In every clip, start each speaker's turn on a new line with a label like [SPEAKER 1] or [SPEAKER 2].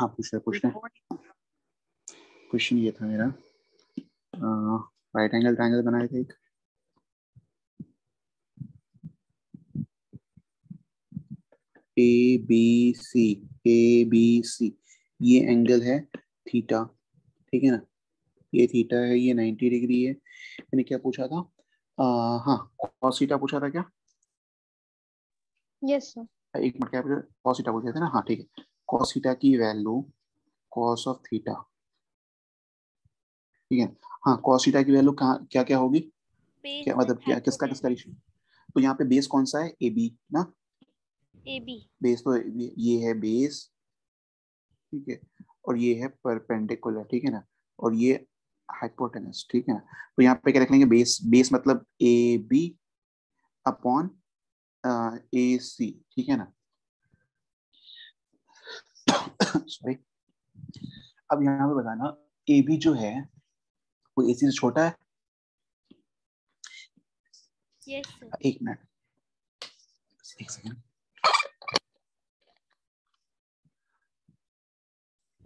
[SPEAKER 1] हाँ पूछ रहे। क्वेश्चन ये था मेरा, राइट एंगल ट्रायंगल बनाए थे एक, ए बी सी ये एंगल है थीटा, ठीक है ना। ये थीटा है, ये 90 डिग्री है। मैंने क्या पूछा था? हाँ कॉस थीटा पूछा था क्या?
[SPEAKER 2] Yes sir.
[SPEAKER 1] एक मिनट, क्या कॉस थीटा पूछे थे ना? हाँ ठीक है। कॉस थीटा की वैल्यू कॉस ऑफ थीटा, ठीक है। हाँ कॉस थीटा की वैल्यू कहाँ क्या क्या होगी? क्या
[SPEAKER 2] बेस एंड
[SPEAKER 1] मतलब क्या किसका किसका
[SPEAKER 2] हाइपोटेन्यूज।
[SPEAKER 1] रेशियो? तो यहाँ पे बेस कौन सा है? ए बी ना।
[SPEAKER 2] A B.
[SPEAKER 1] बेस तो ये है बेस, ठीक है। और ये है परपेंडिकुलर, ठीक है ना। और ये हाइपोटेनस, ठीक है ना। तो यहाँ पे क्या रख लेंगे? बेस, बेस मतलब A B upon A C, ठीक है ना। सॉरी। अब यहाँ पे बताना, ए बी जो है वो ए सी से छोटा है?
[SPEAKER 2] Yes sir.
[SPEAKER 1] एक मिनट, एक सेकंड।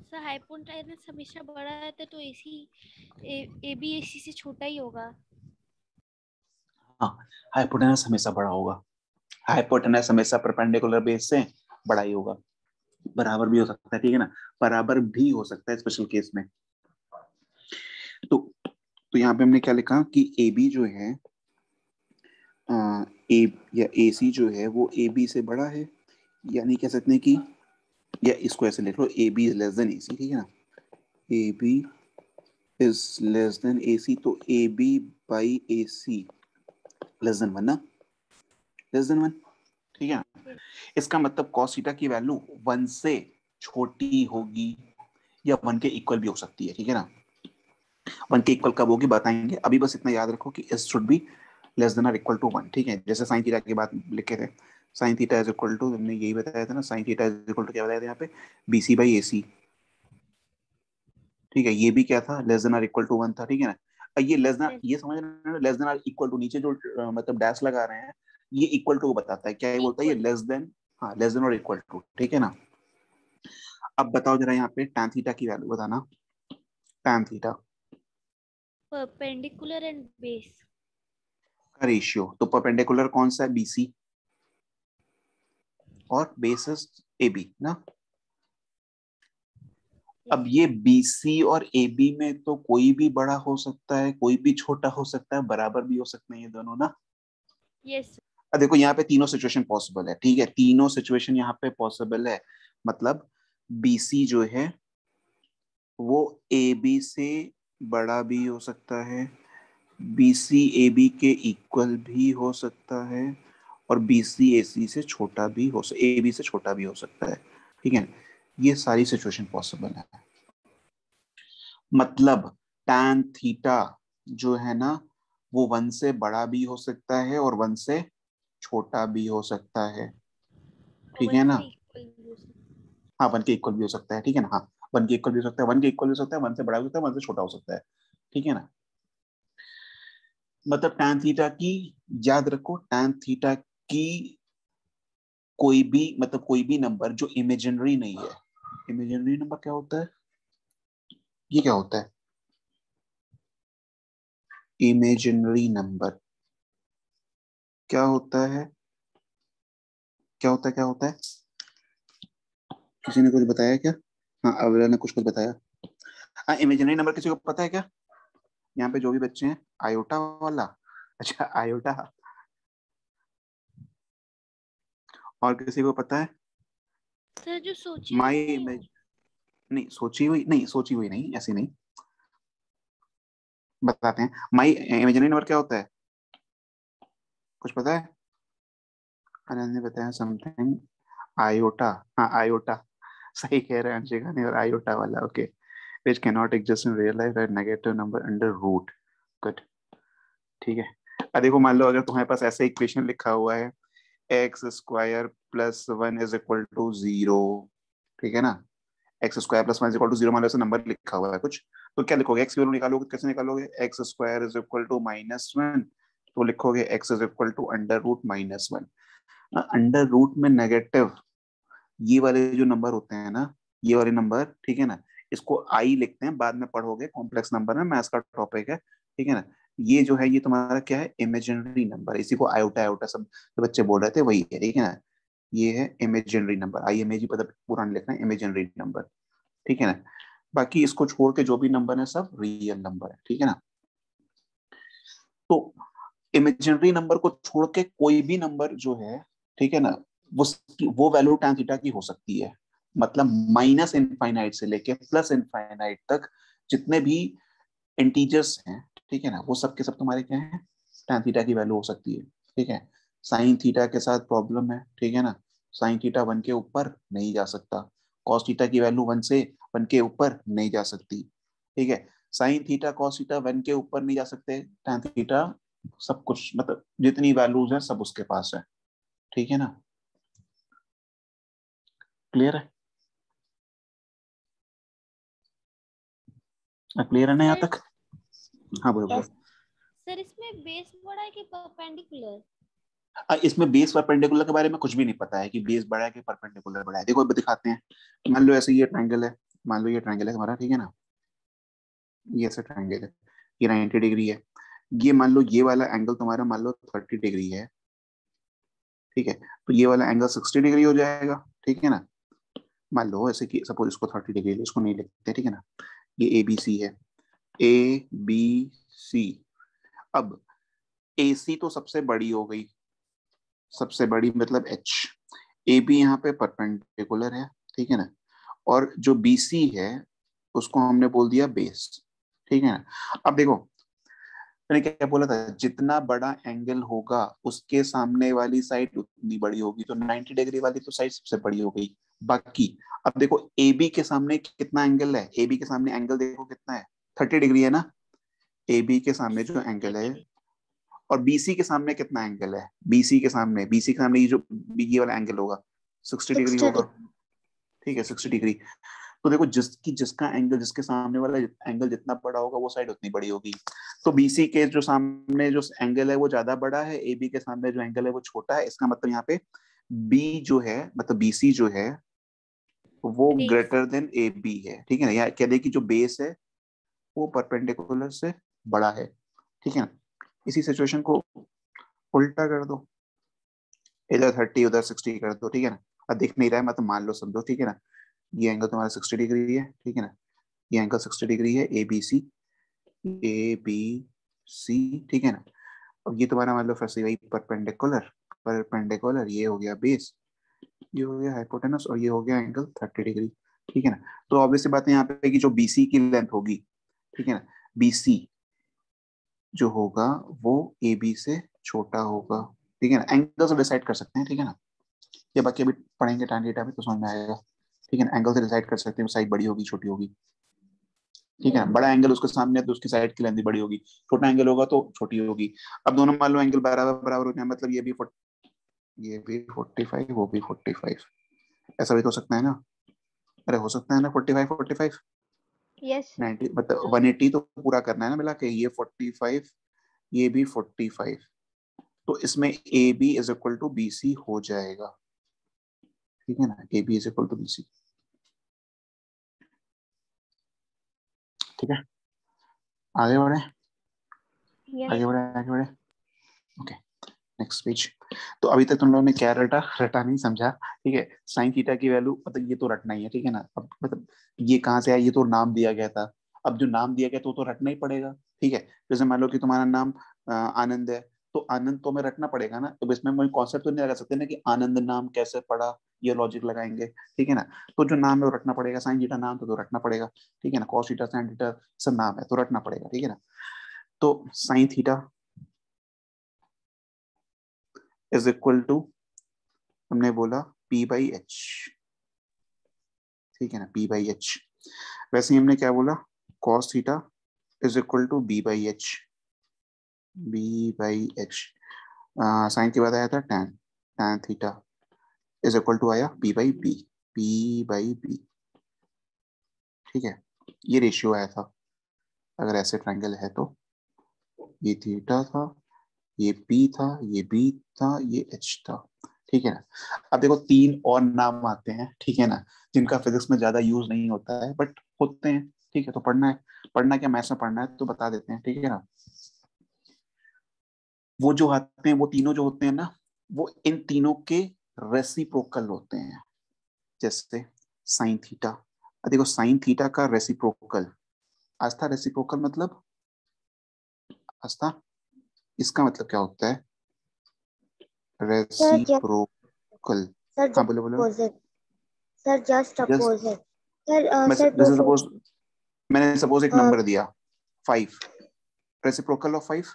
[SPEAKER 2] सर हाइपोटेन्यूज हमेशा बड़ा रहता है तो एसी ए बी एसी से छोटा ही होगा।
[SPEAKER 1] हाँ हाइपोटेनस हमेशा बड़ा होगा, हाइपोटेनस हमेशा परपेंडिकुलर बेस से बड़ा ही होगा। बराबर भी हो सकता है, ठीक है ना। बराबर भी हो सकता है स्पेशल केस में। तो यहाँ पे हमने क्या लिखा कि ए बी जो है ए या ए सी जो है वो ए बी से बड़ा है, यानी कह सकते हैं कि, या इसको ऐसे लिख लो, A B is less than A C, ठीक है ना। A B is less than A C, तो A B by A C less than one ना, लेस देन वन, ठीक है ना। इसका मतलब cos थीटा की वैल्यू वन से छोटी होगी या वन के इक्वल भी हो सकती है, ठीक है ना। वन के इक्वल कब होगी बताएंगे, अभी बस इतना याद रखो कि इस शुड बी लेस देन और इक्वल टू वन, ठीक है। जैसे साइन थीटा की बात लिखे थे, sine theta is equal to, हमने यही बताया था ना, sine theta is equal to क्या बताया था यहाँ पे? B C by A C, ठीक है। ये भी क्या था? लेस देन और इक्वल टू वन था, ठीक है ना। ये लेस देन, ये समझ रहे हैं, लेस देन और इक्वल टू, नीचे जो मतलब डैश लगा रहे हैं, ये इक्वल टू को बताता है। क्या ये बोलता है? ये
[SPEAKER 2] इक्वल।
[SPEAKER 1] लेस देन, हाँ लेस देन और इक्वल टू, ठीक है ना। अब बताओ जरा यहाँ पे tan थीटा की वैल्यू बताना, tan theta
[SPEAKER 2] perpendicular and base.
[SPEAKER 1] का रेशियो। तो परपेंडिकुलर कौन सा है? बीसी, और बेसिस ए बी ना। अब
[SPEAKER 2] यस।
[SPEAKER 1] ये बीसी और ए बी में तो कोई भी बड़ा हो सकता है, कोई भी छोटा हो सकता है, बराबर भी हो सकते हैं ये दोनों ना।
[SPEAKER 2] यस।
[SPEAKER 1] अब देखो यहाँ पे तीनों सिचुएशन पॉसिबल है, ठीक है। तीनों सिचुएशन यहाँ पे पॉसिबल है। मतलब बीसी जो है वो ए बी से बड़ा भी हो सकता है, बीसी ए बी के इक्वल भी हो सकता है, और बीसी ए सी से छोटा भी हो, ए बी से छोटा भी हो सकता है, ठीक है। ये सारी सिचुएशन पॉसिबल है। मतलब tan थीटा जो है ना, वो वन से बड़ा भी हो सकता है और वन से छोटा भी हो सकता है,
[SPEAKER 2] और
[SPEAKER 1] ठीक है
[SPEAKER 2] वन
[SPEAKER 1] ना।
[SPEAKER 2] से इक्वल भी हो सकता
[SPEAKER 1] हाँ वन के इक्वल भी हो सकता है, ठीक है ना। हाँ वन के इक्वल भी हो सकता है, वन के इक्वल भी हो सकता है, वन से बड़ा भी हो सकता है, वन से छोटा हो सकता है, ठीक है ना। मतलब tan थीटा की, याद रखो tan थीटा की कोई भी, मतलब कोई भी नंबर जो इमेजिनरी नहीं है। इमेजिनरी नंबर क्या होता है? ये क्या होता है इमेजिनरी नंबर? क्या होता है? क्या होता है? क्या होता है? किसी ने कुछ बताया क्या? हाँ अविरा ने कुछ कुछ बताया। हाँ इमेजिनरी नंबर किसी को पता है क्या? यहाँ पे जो भी बच्चे हैं, आयोटा वाला, अच्छा आयोटा। और किसी को पता है?
[SPEAKER 2] है। सर जो सोची हुई
[SPEAKER 1] माई
[SPEAKER 2] नहीं हो।
[SPEAKER 1] इमेज, नहीं सोची हुई नहीं, सोची हुई नहीं, ऐसी नहीं। बताते हैं, माई इमेजिनरी नंबर क्या होता है? कुछ पता है? आनंद ने बताया समथिंग, आयोटा। हाँ आयोटा, सही कह रहे हैं अंशिका ने, और आयोटा वाला, okay. Which can not exist in real life at negative number under root. Good, ठीक है। अब देखो मान लो अगर तुम्हारे पास ऐसे इक्वेशन लिखा हुआ है, x square plus one is equal to zero, ठीक है ना। X square plus one is equal to zero, मान लो ऐसा नंबर लिखा हुआ है कुछ, तो क्या लिखोगे? एक्स की वैल्यू निकालोगे, कैसे निकालोगे? X square is equal to minus one, तो लिखोगे x is equal to under root minus one. Under root में नेगेटिव ये वाले जो नंबर होते हैं ना, ये वाले नंबर, ठीक है ना, इसको आई लिखते हैं, बाद में पढ़ोगे, कॉम्प्लेक्स नंबर है, मैथ्स का टॉपिक है, ठीक है ना। ये जो है ये तुम्हारा क्या है, इमेजिनरी नंबर, इसी को आयोटा आयोटा सब जो बच्चे बोल रहे थे वही है, ठीक है ना। ये है imaginary number, I M A G पता पूरा नहीं लिखना है, इमेजिनरी नंबर, ठीक है ना। बाकी इसको छोड़ के जो भी नंबर है सब रियल नंबर है, ठीक है ना। तो इमेजिनरी नंबर को छोड़ के कोई भी नंबर जो है, ठीक है ना, वो वैल्यू tan थीटा की हो सकती है। मतलब माइनस इनफाइनाइट से लेके प्लस इनफाइनाइट तक जितने भी इंटीजर्स हैं, ठीक है ना, वो सब के सब तुम्हारे क्या है, tan थीटा की वैल्यू हो सकती है, ठीक है। साइन थीटा के साथ प्रॉब्लम है, ठीक है ना, साइन थीटा 1 के ऊपर नहीं जा सकता, कॉस थीटा की वैल्यू 1 से 1 के ऊपर नहीं जा सकती, ठीक है। साइन थीटा कॉस थीटा 1 के ऊपर नहीं जा सकते, tan थीटा सब कुछ, मतलब जितनी वैल्यूज है सब उसके पास है, ठीक है ना। क्लियर है, क्लियर है ना यहाँ
[SPEAKER 2] सर
[SPEAKER 1] तक? हाँ बोलो बोलो।
[SPEAKER 2] सर इसमें बेस बड़ा है कि परपेंडिकुलर?
[SPEAKER 1] इसमें बेस परपेंडिकुलर के बारे में कुछ भी नहीं पता है कि बेस बड़ा है कि परपेंडिकुलर बड़ा है। देखो अब दिखाते हैं, मान लो ऐसे ये ट्रायंगल है, मान लो ये ट्रायंगल है हमारा, ठीक है ना, ये ऐसा ट्रायंगल है, ये 90 डिग्री है, ये मान लो ये वाला एंगल तुम्हारा मान लो 30 डिग्री है, ठीक है, तो ये वाला एंगल 60 डिग्री हो जाएगा, ठीक है ना। मान लो ऐसे कि सपोज इसको 30 डिग्री, इसको नहीं लिखते, ठीक है ना। ये ए बी सी है, ए बी सी। अब ए सी तो सबसे बड़ी हो गई, सबसे बड़ी मतलब एच, ए बी यहाँ पे परपेंडिकुलर है, ठीक है ना, और जो बी सी है उसको हमने बोल दिया बेस, ठीक है ना। अब देखो मैंने क्या बोला था, जितना बड़ा एंगल होगा उसके सामने वाली साइड उतनी बड़ी होगी, तो 90 डिग्री वाली तो साइड सबसे बड़ी हो गई। बाकी अब देखो ए बी के सामने कितना एंगल है, ए बी के सामने एंगल देखो कितना है, 30 डिग्री है ना, ए बी के सामने जो एंगल है।
[SPEAKER 2] 30
[SPEAKER 1] और बीसी के सामने कितना एंगल है, बीसी के सामने ये जो ये वाला एंगल होगा 60 डिग्री
[SPEAKER 2] 60
[SPEAKER 1] होगा, ठीक है 60 डिग्री। तो देखो जिसका एंगल, जिसके सामने वाला एंगल जितना बड़ा होगा वो साइड उतनी बड़ी होगी। तो बीसी के जो सामने जो एंगल है वो ज्यादा बड़ा है, ए बी के सामने जो एंगल है वो छोटा है, इसका मतलब यहाँ पे बी जो है, मतलब बीसी जो है वो
[SPEAKER 2] base.
[SPEAKER 1] Greater than A B है, ठीक है ना। यहाँ कह दे कि जो बेस है वो परपेंडिकुलर से बड़ा है, ठीक है ना। इसी सिचुएशन को उल्टा कर दो, इधर 30 उधर 60 कर दो, ठीक है ना। अब दिख नहीं रहा है, मतलब मान लो समझो, ठीक है ना, ये एंगल तुम्हारा 60 डिग्री है, ठीक है ना, ये एंगल 60 डिग्री है, A B C, A B C, ठीक है ना। अब ये तुम्हारा मान लो फिर से वही परपेंडिकुलर, परपेंडिकुलर ये हो गया बेस, ये हो गया हाइपोटेनस, और ये हो गया एंगल 30 डिग्री, ठीक है ना। तो ऑब्वियस सी बात है यहाँ पे कि जो बीसी की लेंथ होगी, ठीक है ना, बीसी जो होगा वो ए बी से छोटा होगा, ठीक है ना। एंगल से डिसाइड कर सकते हैं, ठीक है ना, ये बाकी अभी पढ़ेंगे tan थीटा में तो समझ में आएगा, ठीक है ना। एंगल से डिसाइड कर सकते हैं साइड बड़ी होगी छोटी होगी, ठीक है ना। बड़ा एंगल उसके सामने है तो उसकी साइड की लेंथ भी बड़ी होगी, छोटा एंगल होगा तो छोटी होगी। अब दोनों मान लो एंगल बराबर बराबर हो जाए, मतलब ये भी 45 वो भी 45, ऐसा भी तो हो सकता है ना। अरे हो सकता है ना, 45 45,
[SPEAKER 2] यस सर।
[SPEAKER 1] 90 मतलब 180 तो पूरा करना है ना मिला के, ये 45 ये भी 45, तो इसमें A B is equal to B C हो जाएगा, ठीक है ना, A B is equal to B C, ठीक है। आगे बढ़े,
[SPEAKER 2] यस।
[SPEAKER 1] आगे बढ़े, आगे बढ़े, ओके नेक्स्ट पेज। तो अभी तक तुम लोगों ने क्या रटा, रटा नहीं समझा, ठीक है। साइन थीटा की वैल्यू मतलब ये तो रटना ही है, ठीक है ना। अब मतलब ये कहाँ से आया, ये तो नाम दिया गया था, अब जो नाम दिया गया तो रटना ही पड़ेगा, ठीक है। जैसे मान लो कि तुम्हारा नाम आनंद है, तो आनंद तो हमें रटना पड़ेगा ना। तो इसमें मैं कॉन्सेप्ट तो नहीं लगा सकते ना कि आनंद नाम कैसे पड़ा, ये लॉजिक लगाएंगे, ठीक है ना। तो जो नाम है वो रटना पड़ेगा, साइन थीटा नाम तो रटना पड़ेगा, ठीक है ना। कॉस थीटा साइन थीटा सब नाम है तो रटना पड़ेगा, ठीक है ना। तो sine theta is equal to, हमने बोला पी बाई एच, ठीक है ना, पी बाई एच। वैसे ही हमने क्या बोला, cos theta is equal to B by H, B by H. Sine के बाद आया था tan, tan theta is equal to आया P by B, P by B, ठीक है। ये रेशियो आया था, अगर ऐसे ट्रायंगल है तो ये थीटा था, ये पी था, ये बी था, ये एच था, ठीक है ना। अब देखो तीन और नाम आते हैं, ठीक है ना, जिनका फिजिक्स में ज्यादा यूज नहीं होता है बट होते हैं, ठीक है। तो पढ़ना है, पढ़ना क्या मैथ्स में पढ़ना है तो बता देते हैं, ठीक है ना। वो जो आते हैं, वो तीनों जो होते हैं ना, वो इन तीनों के रेसिप्रोकल होते हैं। जैसे साइन थीटा, देखो साइन थीटा का रेसिप्रोकल, आस्था रेसिप्रोकल मतलब, आस्था इसका मतलब क्या होता है,
[SPEAKER 3] सर जस्ट
[SPEAKER 1] रेसिप्रोकल।
[SPEAKER 3] सर
[SPEAKER 1] हाँ
[SPEAKER 3] जस्ट
[SPEAKER 1] बोलो बोलो।
[SPEAKER 3] Opposite. Sir just
[SPEAKER 1] just
[SPEAKER 3] opposite. Sir
[SPEAKER 1] मैं
[SPEAKER 3] सर
[SPEAKER 1] जैसे सपोज, मैंने सपोज एक
[SPEAKER 3] सर
[SPEAKER 1] नंबर दिया 5, reciprocal of 5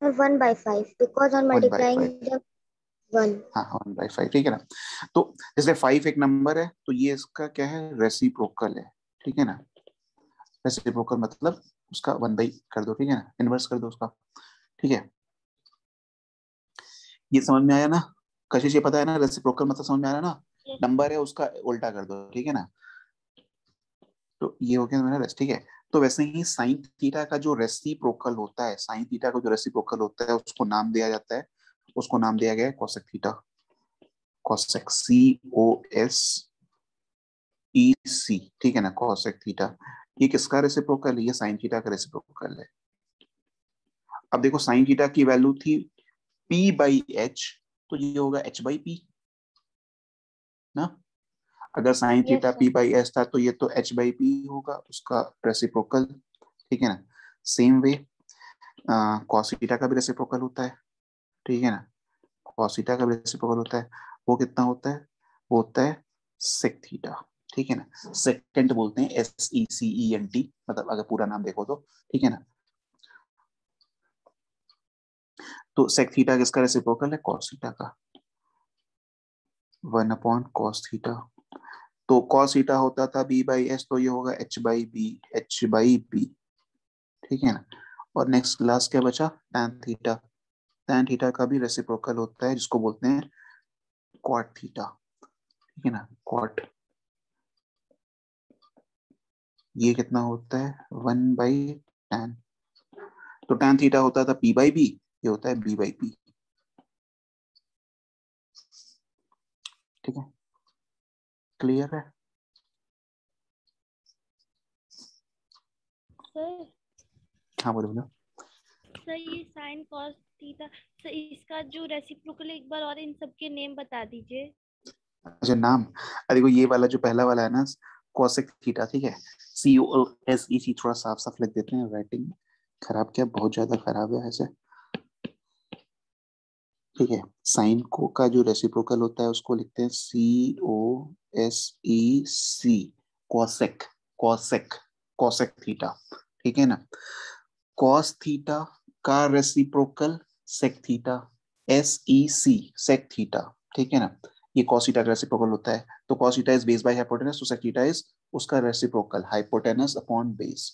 [SPEAKER 3] 1/5 because on
[SPEAKER 1] 1/5।
[SPEAKER 3] multiplying the 1.
[SPEAKER 1] हाँ 1/5, ठीक है ना। तो जैसे 5 एक नंबर है तो ये इसका क्या है, रेसिप्रोकल है, ठीक है ना। रेसिप्रोकल मतलब उसका 1 कर दो, ठीक है ना, इनवर्स कर दो उसका, ठीक है। ये समझ में आया ना, कशिश ये पता है ना, रेसिप्रोकल मतलब समझ में आया ना, नंबर है उसका उल्टा कर दो, ठीक है ना। तो ये हो गया मेरा रेस्ट, ठीक है। तो वैसे ही साइन थीटा का जो रेसिप्रोकल होता है, साइन थीटा का जो रेसिप्रोकल होता है उसको नाम दिया जाता है, उसको नाम दिया गया है कोसेक थीटा, कोसेक COSEC, ठीक है ना, कोसेक थीटा। ये किसका रेसिप्रोकल है, ये साइन थीटा का रेसिप्रोकल है। अब देखो साइन थीटा की वैल्यू थी P/H, तो ये होगा H/P ना। अगर sign
[SPEAKER 2] yes
[SPEAKER 1] theta
[SPEAKER 2] sir.
[SPEAKER 1] P/S था तो ये तो H/P होगा उसका रेसिप्रोकल, ठीक है ना। सेम वे कॉस थीटा का भी रेसिप्रोकल होता है, ठीक है ना। कॉस थीटा का भी रेसिप्रोकल होता है, वो कितना होता है, वो होता है सेक थीटा, ठीक है ना। सेकेंड बोलते हैं SECENT, मतलब अगर पूरा नाम देखो तो, ठीक है ना। तो सेक थीटा किसका रेसिप्रोकल है, कॉस थीटा का, 1/cos थीटा। तो cos थीटा होता था B/S, तो ये होगा H/B, ठीक है ना। और नेक्स्ट लास्ट क्या बचा, tan थीटा। tan थीटा का भी रेसिप्रोकल होता है जिसको बोलते हैं क्वाट थीटा, ठीक है ना, क्वाट। ये कितना होता है, 1/tan। तो tan थीटा होता था P/B, ये होता है B/P, ठीक है, क्लियर है।
[SPEAKER 2] सर
[SPEAKER 1] हाँ बोलो बोलो।
[SPEAKER 2] सर ये साइन कॉस थीटा, सर इसका जो रेसिप्रोकल एक बार और इन सबके नेम बता दीजिए।
[SPEAKER 1] अच्छा नाम, अरे देखो ये वाला जो पहला वाला है ना, कोसेक थीटा, ठीक है, COSEC, थोड़ा साफ साफ लिख देते हैं, राइटिंग खराब क्या, बहुत ज्यादा खराब है ऐसे, ठीक है। साइन को का जो रेसिप्रोकल होता है उसको लिखते हैं COSEC, cosec, cosec, cosec theta, ठीक है ना। कॉस थीटा का reciprocal sec theta, SEC, sec theta, ठीक है ना। ये कॉस थीटा का रेसिप्रोकल होता है, तो cos theta is base by hypotenuse, तो सेक थीटा इज उसका reciprocal, hypotenuse upon base.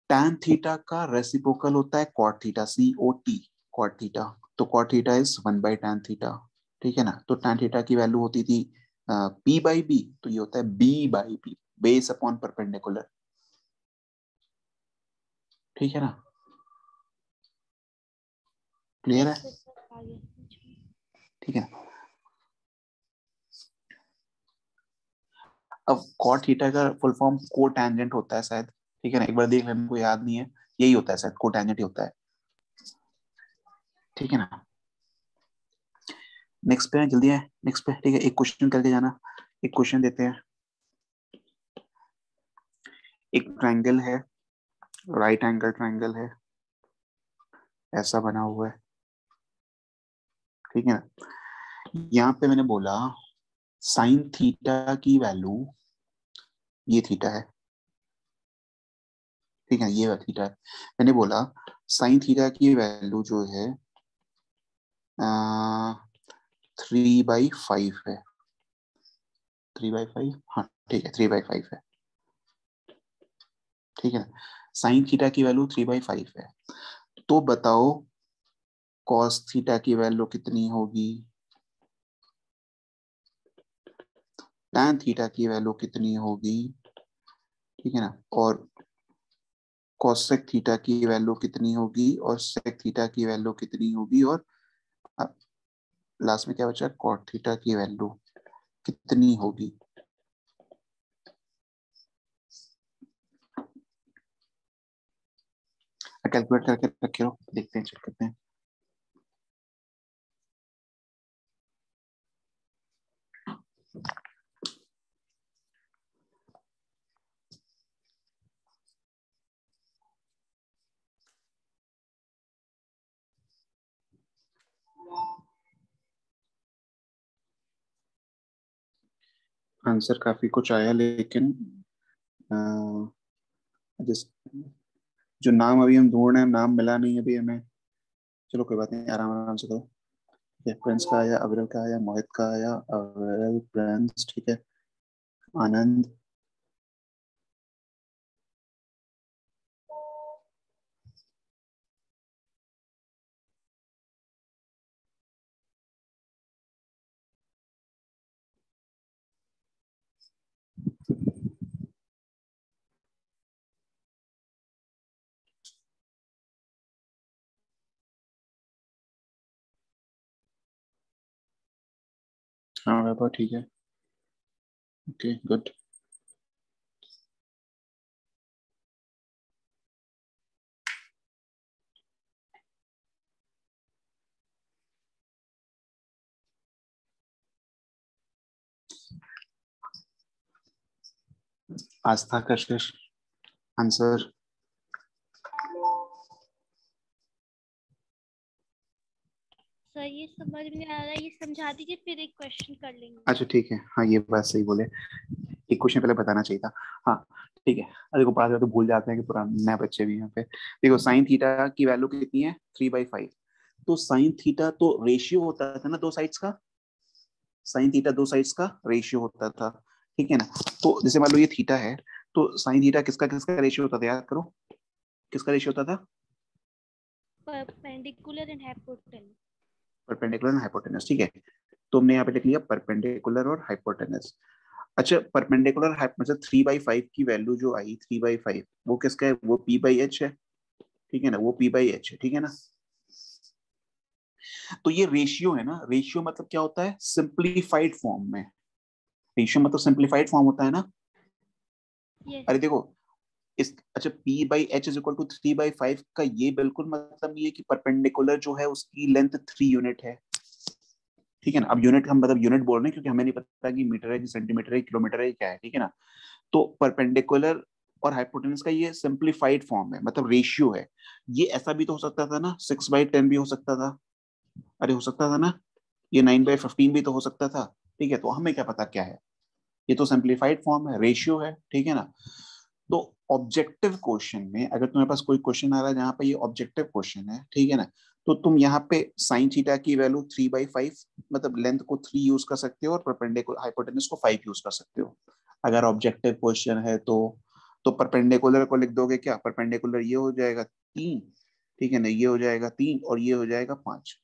[SPEAKER 1] tan theta का रेसिप्रोकल होता है cot theta, COT, cot theta. तो cot theta is 1/tan theta, ठीक है ना। तो tan थीटा की वैल्यू होती थी P/B, तो ये होता है B/P, बेस अपॉन परपेंडिकुलर, ठीक है ना, क्लियर
[SPEAKER 2] यस
[SPEAKER 1] है,
[SPEAKER 2] सर आ गया समझ में।
[SPEAKER 1] ठीक है ना। अब कॉट थीटा का फुल फॉर्म को टेंजेंट होता है शायद, ठीक है ना, एक बार देख लेने को याद नहीं है, यही होता है शायद, को टेंजेंट ही होता है, ठीक है ना। नेक्स्ट पे है, जल्दी है नेक्स्ट पे, ठीक है, एक क्वेश्चन करके जाना। एक क्वेश्चन देते हैं, एक ट्रायंगल है, राइट एंगल ट्रायंगल है, ऐसा बना हुआ है, ठीक है ना। यहाँ पे मैंने बोला साइन थीटा की वैल्यू ये थीटा है, ठीक है, ये थीटा है। मैंने बोला साइन थीटा की वैल्यू जो है 3/5 है, 3/5, हाँ ठीक है 3/5 है, ठीक है। साइन थीटा की वैल्यू 3/5 है, तो बताओ कॉस थीटा की वैल्यू कितनी होगी, tan थीटा की वैल्यू कितनी होगी, ठीक है ना। और कोसेक थीटा की वैल्यू कितनी होगी, और सेक थीटा की वैल्यू कितनी होगी, और अब लास्ट में क्या बचा, कॉट थीटा की वैल्यू कितनी होगी। कैलकुलेट करके रखे हो, देखते हैं, चेक करते हैं। आंसर काफी कुछ आया, लेकिन जिस जो नाम अभी हम ढूंढ रहे हैं, नाम मिला नहीं अभी हमें। चलो कोई बात नहीं, आराम आराम से करो। प्रिंस का आया, अविरल का आया, मोहित का आया, अविरल, प्रिंस, ठीक है, आनंद, हाँ वैभव, ठीक है, ओके गुड। आस्था कशिश, आंसर।
[SPEAKER 2] सर ये समझ में आ रहा है, ये समझा दीजिए, फिर एक क्वेश्चन कर लेंगे।
[SPEAKER 1] अच्छा ठीक है, हाँ ये बात सही बोले, एक क्वेश्चन पहले बताना चाहिए था। हाँ ठीक है, अरे को पढ़ाते तो भूल जाते हैं कि पुराने नए बच्चे भी यहाँ पे। देखो साइन थीटा की वैल्यू कितनी है, 3/5। तो साइन थीटा तो रेशियो होता था ना दो साइड्स का, साइन थीटा दो साइड्स का रेशियो होता था, ठीक है ना। तो जैसे मान लो ये थीटा है, तो साइन थीटा किसका किसका रेशियो होता था, याद करो, किसका रेशियो होता था,
[SPEAKER 2] perpendicular and hypotenuse.
[SPEAKER 1] Perpendicular and hypotenuse, ठीक है। तो हमने यहाँ पे लिख लिया परपेंडिकुलर और हाइपोटेनस। अच्छा परपेंडिकुलर मतलब 3/5 की वैल्यू जो आई 3/5, वो किसका है, वो P/H है, ठीक है ना, वो P/H है, ठीक है ना। तो ये रेशियो है ना, रेशियो मतलब क्या होता है, सिंप्लीफाइड फॉर्म में, रेशियो मतलब सिंप्लीफाइड फॉर्म होता है ना।
[SPEAKER 2] यस।
[SPEAKER 1] अरे देखो इस, अच्छा P/H = 3/5 का ये बिल्कुल मतलब ये है कि परपेंडिकुलर जो है उसकी लेंथ 3 यूनिट है, ठीक है ना। अब यूनिट हम मतलब यूनिट बोल रहे हैं क्योंकि हमें नहीं पता कि मीटर है कि सेंटीमीटर है किलोमीटर है क्या है, ठीक है ना। तो परपेंडिकुलर और हाइपोटेनस का ये सिंप्लीफाइड फॉर्म है, मतलब रेशियो है। ये ऐसा भी तो हो सकता था ना, 6/10 भी हो सकता था, अरे हो सकता था ना, ये 9/15 भी तो हो सकता था, ठीक है। तो हमें क्या पता क्या है, ये तो सिंप्लीफाइड फॉर्म है, रेशियो है, ठीक है ना। तो ऑब्जेक्टिव क्वेश्चन में अगर तुम्हारे पास कोई क्वेश्चन आ रहा है जहां पे ये ऑब्जेक्टिव क्वेश्चन है, ठीक है ना, तो तुम यहाँ पे साइन थीटा की वैल्यू 3/5 मतलब लेंथ को 3 यूज कर सकते हो और परपेंडिकुलर हाइपोटेनस को 5 यूज कर सकते हो, अगर ऑब्जेक्टिव क्वेश्चन है तो परपेंडिकुलर को लिख दोगे क्या, परपेंडिकुलर ये हो जाएगा 3, ठीक है ना, ये हो जाएगा 3 और ये हो जाएगा 5।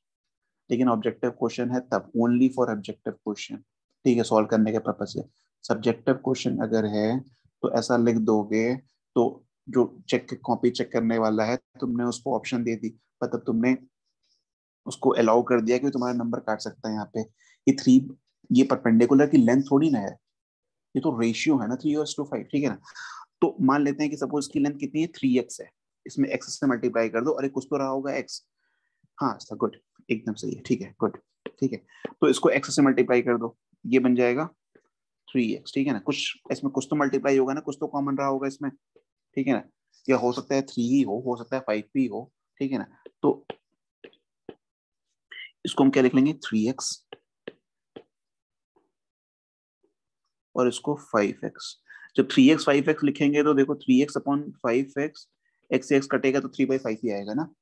[SPEAKER 1] लेकिन ऑब्जेक्टिव क्वेश्चन है तब, ओनली फॉर ऑब्जेक्टिव क्वेश्चन, ठीक है, सॉल्व करने के पर्पज से। सब्जेक्टिव क्वेश्चन अगर है तो ऐसा लिख दोगे, तो जो चेक कॉपी चेक करने वाला है तुमने उसको ऑप्शन दे दी, मतलब तुमने उसको अलाउ कर दिया कि तुम्हारा नंबर काट सकता है यहाँ पे। ये 3, ये परपेंडिकुलर की लेंथ थोड़ी ना है, ये तो रेशियो है ना 3:5, ठीक है ना। तो मान लेते हैं कि सपोज इसकी लेंथ कितनी है, 3x है, इसमें x से मल्टीप्लाई कर दो, अरे कुछ तो रहा होगा x, हाँ गुड, एकदम सही है, ठीक है गुड, ठीक है। तो इसको x से मल्टीप्लाई कर दो, ये बन जाएगा 3x, ठीक है ना। कुछ इसमें कुछ तो मल्टीप्लाई होगा ना, कुछ तो कॉमन रहा होगा इसमें, ठीक है ना। या हो सकता है 3 ही हो सकता है 5 भी हो, ठीक है ना। तो इसको हम क्या लिख लेंगे, 3x और इसको 5x। जब 3x 5x लिखेंगे तो देखो 3x/5x, x से x कटेगा तो 3/5 ही आएगा ना।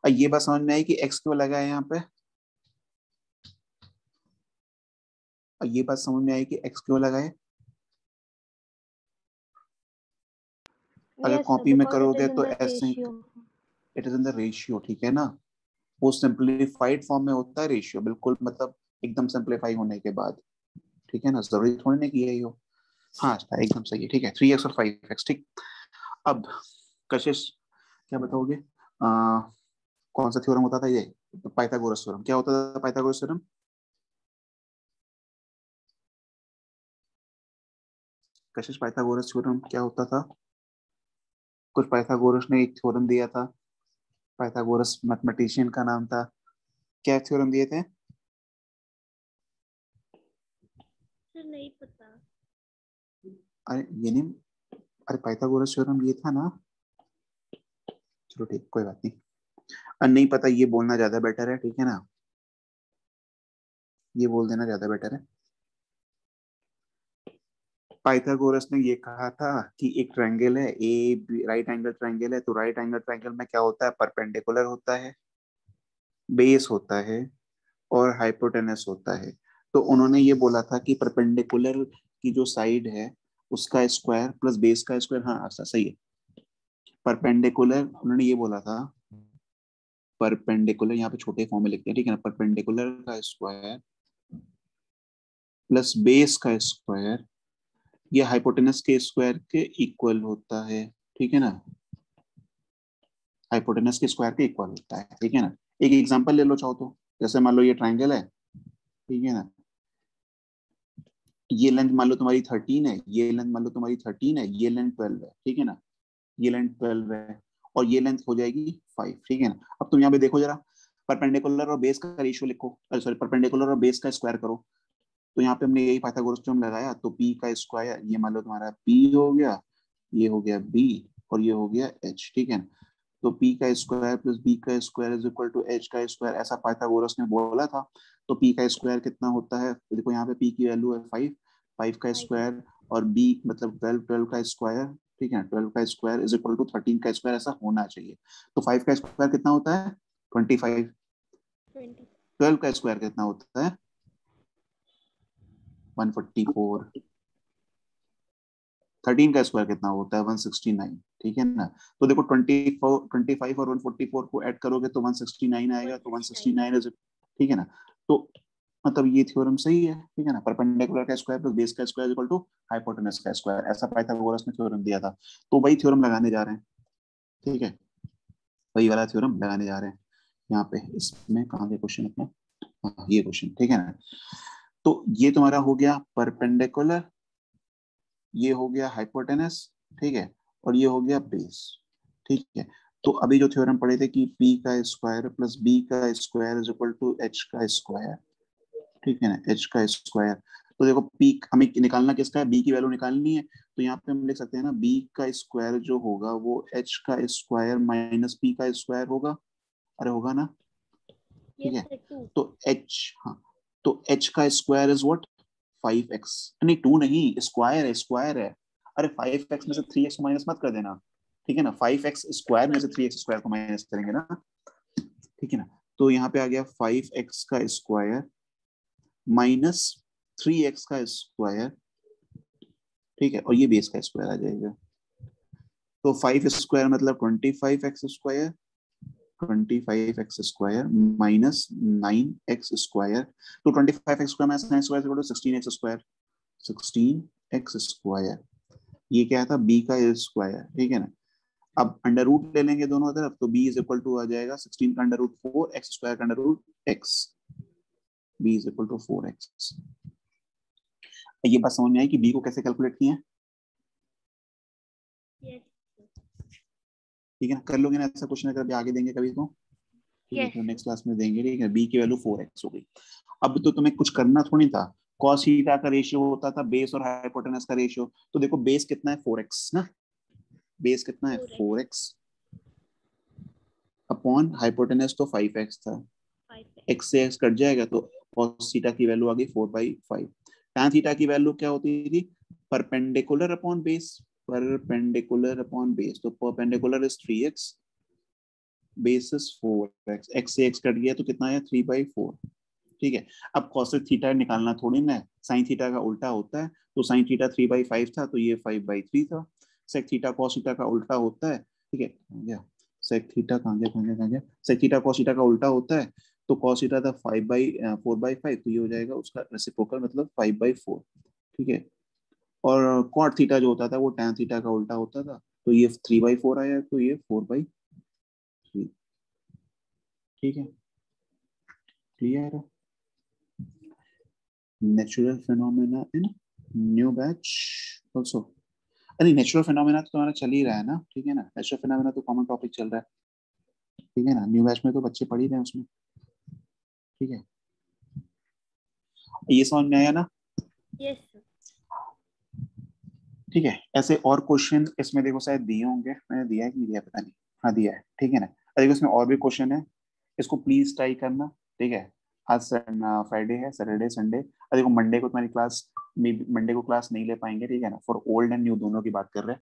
[SPEAKER 1] अब ये बात समझ में आई कि x क्यों लगा है यहाँ पे, और ये बात समझ में आई कि x क्यों लगा है। अगर
[SPEAKER 4] Yes, sir,
[SPEAKER 1] कॉपी में
[SPEAKER 4] because it
[SPEAKER 1] करोगे
[SPEAKER 4] is in
[SPEAKER 1] तो
[SPEAKER 4] the
[SPEAKER 1] ऐसे,
[SPEAKER 4] ratio.
[SPEAKER 1] It is in the ratio, ठीक है ना, वो सिंप्लीफाइड फॉर्म में होता है रेशियो, बिल्कुल मतलब एकदम सिंप्लीफाई होने के बाद, ठीक है ना, जरूरी थोड़ी ना कि यही हो। हाँ एकदम सही है, ठीक है, 3x और 5x, ठीक। अब कशिश क्या बताओगे, कौन सा थ्योरम होता था ये, तो पाइथागोरस थ्योरम क्या होता था? पाइथागोरस थ्योरम कशिश, पाइथागोरस थ्योरम क्या होता था? कुछ पाइथागोरस ने एक थ्योरम दिया था, पाइथागोरस मैथमेटिशियन का नाम था, क्या थ्योरम दिए थे?
[SPEAKER 2] सर नहीं पता।
[SPEAKER 1] अरे ये नहीं, अरे पाइथागोरस थ्योरम ये था ना, चलो ठीक, कोई बात नहीं। नहीं पता ये बोलना ज्यादा बेटर है, ठीक है ना, ये बोल देना ज्यादा बेटर है। पाइथागोरस ने ये कहा था कि एक ट्रायंगल है ए, राइट एंगल ट्रायंगल है, तो राइट एंगल ट्रायंगल में क्या होता है? परपेंडिकुलर होता है, बेस होता है और हाइपोटेनस होता है। तो उन्होंने ये बोला था कि परपेंडिकुलर की जो साइड है उसका स्क्वायर प्लस बेस का स्क्वायर, हाँ ऐसा सही है। परपेंडिकुलर उन्होंने ये बोला था, परपेंडिकुलर यहाँ पे छोटे फॉर्म में लिखते हैं, ठीक है ना, परपेंडिकुलर का स्क्वायर प्लस बेस का स्क्वायर ये हाइपोटेनस के स्क्वायर के इक्वल होता है, ठीक है ना, हाइपोटेनस के स्क्वायर के इक्वल होता है, ठीक है ना। एक एग्जांपल ले लो चाहो तो, जैसे मान लो ये ट्रायंगल है, ठीक है ना, ये लेंथ मान लो तुम्हारी 13 है, ये लेंथ मान लो तुम्हारी 13 है, ये लेंथ 12 है, ठीक है ना, ये लेंथ 12 है और ये लेंथ हो जाएगी 5, ठीक है ना। अब तुम यहाँ पे देखो जरा, परपेंडिकुलर और बेस का रेशियो लिखो, अरे सॉरी, परपेंडिकुलर और बेस का स्क्वायर करो। तो यहाँ पे हमने यही पाइथागोरस थ्योरम लगाया, तो पी का स्क्वायर ये मान लो तुम्हारा पी हो गया, ये हो गया बी और ये हो गया एच, ठीक है ना। तो p का स्क्वायर प्लस b का square is equal to h का स्क्वायर, ऐसा पाइथागोरस ने बोला था। तो p का स्क्वायर कितना होता है? तो देखो यहाँ पे p की वैल्यू है 5, 5 का स्क्वायर और b मतलब 12, 12 का स्क्वायर, ठीक है, 12 का स्क्वायर इज इक्वल टू 13 का स्क्वायर, ऐसा होना चाहिए। तो 5 का स्क्वायर कितना होता है? 25।
[SPEAKER 2] 20।
[SPEAKER 1] 12 का स्क्वायर कितना होता है? 144। 13 का स्क्वायर कितना होता है? 169, ठीक है ना। तो देखो 25 और 144 को ऐड करोगे तो 169 आएगा, तो
[SPEAKER 2] 169।
[SPEAKER 1] 169 इज, ठीक है ना। तो मतलब ये थ्योरम सही है, ठीक है ना, परपेंडिकुलर का स्क्वायर प्लस बेस का स्क्वायर इक्वल टू हाइपोटेनस का स्क्वायर, ऐसा पाइथागोरस ने थ्योरम दिया था। तो वही थ्योरम लगाने जा रहे हैं, ठीक है, वही वाला थ्योरम लगाने जा रहे हैं यहाँ पे। इसमें कहाँ गया क्वेश्चन अपना? हाँ, ये क्वेश्चन, ठीक है ना। तो ये तुम्हारा हो गया परपेंडिकुलर, ये हो गया हाइपोटेनस, ठीक है, और ये हो गया बेस, ठीक है। तो अभी जो थ्योरम पढ़े थे कि p का स्क्वायर प्लस b का square is equal to h का स्क्वायर, ठीक है ना, h का स्क्वायर। तो देखो p हमें निकालना किसका है? b की वैल्यू निकालनी है, तो यहाँ पे हम लिख सकते हैं ना, b का स्क्वायर जो होगा वो h का स्क्वायर माइनस p का स्क्वायर होगा, अरे होगा ना, ठीक
[SPEAKER 2] यस
[SPEAKER 1] है।
[SPEAKER 2] सर 2।
[SPEAKER 1] तो h, हाँ, तो h का स्क्वायर इज व्हाट? 5x, नहीं 2 नहीं, स्क्वायर है, स्क्वायर है। अरे 5x में से
[SPEAKER 2] यस
[SPEAKER 1] 3x को माइनस मत कर देना, ठीक है ना, 5x स्क्वायर में से
[SPEAKER 2] माइनस।
[SPEAKER 1] 3x स्क्वायर को माइनस करेंगे ना, ठीक है ना। तो यहाँ पे आ गया 5x का स्क्वायर माइनस 3x का स्क्वायर, ठीक है, और ये बेस का स्क्वायर आ जाएगा। तो 5 स्क्वायर मतलब 25x square, 25x square minus 9x square, तो 25x square minus 9 square 16x square, 16x square, ये क्या था? b का स्क्वायर, ठीक है ना। अब अंडर रूट ले लेंगे दोनों तरफ, तो b इज इक्वल टू आ जाएगा 16 का अंडर रूट 4, एक्स स्क्वायर का under root x, b is equal to 4x। ये बात समझ में आई कि b को कैसे कैलकुलेट किया है?
[SPEAKER 2] यस
[SPEAKER 1] ठीक है ना, कर लोगे ना ऐसा क्वेश्चन अगर अभी आगे देंगे कभी तो, ठीक है,
[SPEAKER 2] यस।
[SPEAKER 1] तो नेक्स्ट क्लास में देंगे, ठीक है। b की वैल्यू 4x हो गई। अब तो तुम्हें कुछ करना थोड़ी था, cos थीटा का रेशियो होता था बेस और हाइपोटेनस का रेशियो, तो देखो बेस कितना है? 4x ना, बेस कितना है?
[SPEAKER 2] 4x
[SPEAKER 1] 4x अपॉन हाइपोटेनस तो 5x था,
[SPEAKER 2] 5x।
[SPEAKER 1] x से x कट जाएगा तो cos थीटा की वैल्यू आ गई 4/5। tan थीटा की वैल्यू क्या होती थी? Perpendicular upon base, perpendicular upon base, तो perpendicular is 3x, base is 4x, x से x कट गया तो कितना आया? 3/4, ठीक है। अब cosec थीटा निकालना थोड़ी ना है, साइन थीटा का उल्टा होता है, तो साइन थीटा 3/5 था तो ये 5/3 था। sec थीटा cos थीटा का उल्टा होता है, ठीक है, कहाँ गया sec थीटा? कहाँ गया कहाँ गया कहाँ गया? sec थीटा cos थीटा का उल्टा होता है, तो cos थीटा था 4/5, तो ये हो जाएगा उसका रेसिप्रोकल मतलब 5/4, ठीक है। और cot थीटा जो होता था वो tan थीटा का उल्टा होता था, तो ये 3/4 आया, तो ये 4/3, ठीक है। क्लियर है? नेचुरल फिनोमेना इन न्यू बैच ऑल्सो। अरे नेचुरल फिनोमेना तो तुम्हारा चल ही रहा है ना, ठीक है ना, नेचुरल फिनोमेना तो कॉमन टॉपिक चल रहा है, ठीक है ना, न्यू बैच में तो बच्चे पढ़ ही रहे हैं उसमें, ठीक है, ये समझ में आया ना?
[SPEAKER 2] Yes sir.
[SPEAKER 1] ठीक है, ऐसे और क्वेश्चन इसमें देखो शायद दिए होंगे, मैंने दिया है कि नहीं दिया पता नहीं, हाँ दिया है, ठीक है ना। देखो इसमें और भी क्वेश्चन है, इसको प्लीज ट्राई करना, ठीक है। आज फ्राइडे है, सैटरडे संडे, देखो मंडे को तुम्हारी क्लास, मंडे को क्लास नहीं ले पाएंगे, ठीक है ना, फॉर ओल्ड एंड न्यू दोनों की बात कर रहे हैं।